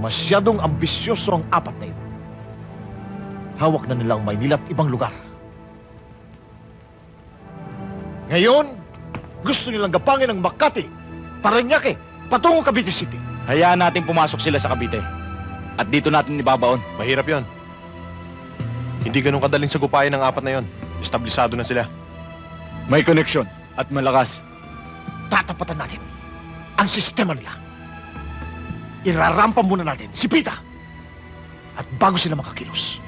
Masyadong ambisyoso ang apat na yun. Hawak na nila ang Maynila at ibang lugar. Ngayon, gusto nilang gapangin ang Makati, Parañaque, patungong Cavite City. Hayaan natin pumasok sila sa Cavite. At dito natin ibabaon. Mahirap yon. Hindi ganun kadaling sagupayan ng apat na yon. Establisado na sila. May koneksyon at malakas. Tatapatan natin ang sistema nila. Irarampa muna natin si Pita. At bago sila makakilos,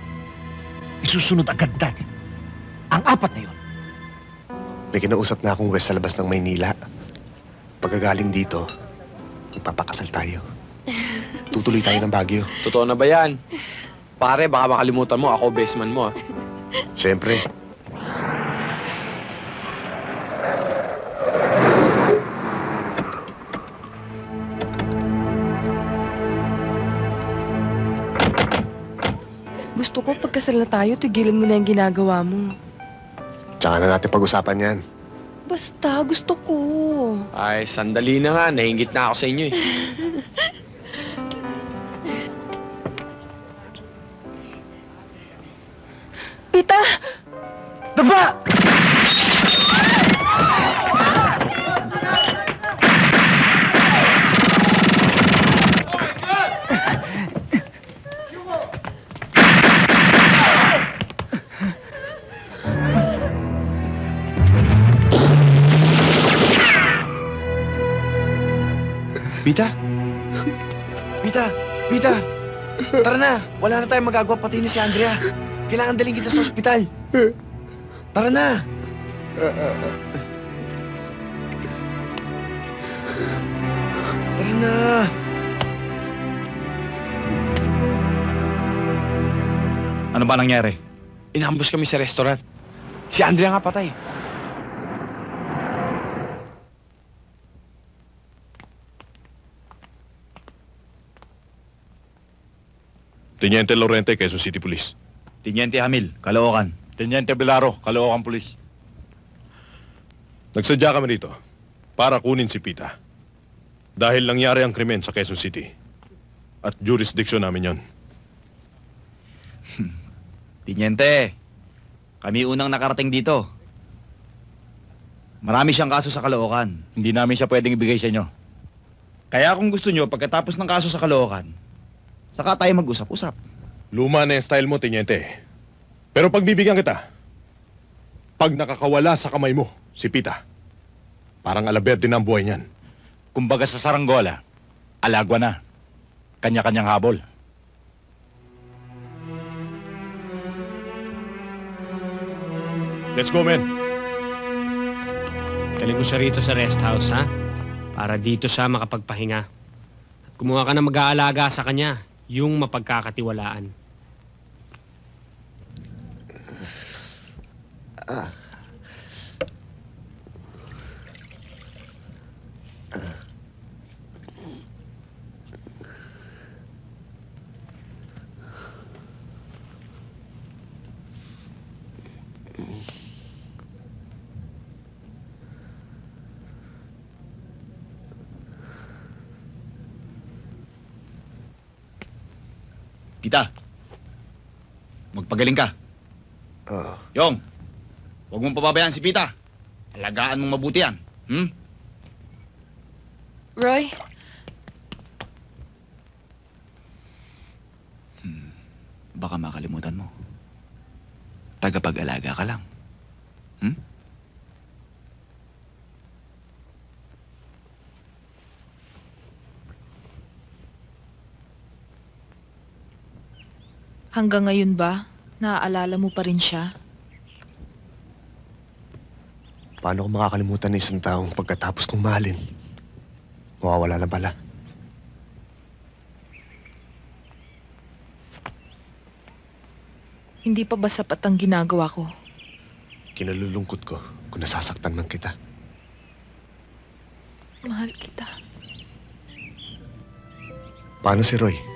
isusunod agad natin ang apat na yun. May kinausap na akong west sa labas ng Maynila. Pagkagaling dito, magpapakasal tayo. Tutuloy tayo ng Baguio. Totoo na ba yan? Pare, baka makalimutan mo, ako bestman mo, ah. Siyempre. Gusto ko pagkasal na tayo, tigilan mo na yung ginagawa mo. Tsaka na natin pag-usapan yan. Basta, gusto ko. Ay, sandali na nga. Nahingit na ako sa inyo, eh. Pita! Daba! Pita? Pita! Pita! Tara na! Wala na tayong magagawa, pati ni si Andrea. Kailangan daling kita sa ospital. Tara na! Tara na! Ano ba nangyari? Inambos kami sa restaurant. Si Andrea nga patay. Teniente Lorente, Quezon City Police. Teniente Hamil, Caloocan. Teniente Belaro, Caloocan Police. Nagsadya kami rito para kunin si Pita. Dahil nangyari ang krimen sa Quezon City. At jurisdiction namin yon. Teniente, kami unang nakarating dito. Marami siyang kaso sa Caloocan. Hindi namin siya pwedeng ibigay sa inyo. Kaya kung gusto nyo, pagkatapos ng kaso sa Caloocan, saka tayo mag-usap-usap. Luma na yung style mo, Teniente. Pero pagbibigyan kita, pag nakakawala sa kamay mo, si Pita, parang alaberde na ang buhay niyan. Kumbaga sa saranggola, alagwa na. Kanya-kanyang habol. Let's go, men. Dali mo siya rito sa rest house, ha? Para dito siya makapagpahinga. At kumuha ka na mag-aalaga sa kanya, yung mapagkakatiwalaan. Pita, magpagaling ka. Oo. Yong, huwag mong pababayaan si Pita. Alagaan mong mabuti yan. Roy, Baka makalimutan mo. Tagapag-alaga ka lang. hanggang ngayon ba, naaalala mo pa rin siya? Paano ko makakalimutan ng isang taong pagkatapos kong mahalin? Mawawala na pala. Hindi pa ba sapat ang ginagawa ko? Kinalulungkot ko kung nasasaktan man kita. Mahal kita. Paano si Roy?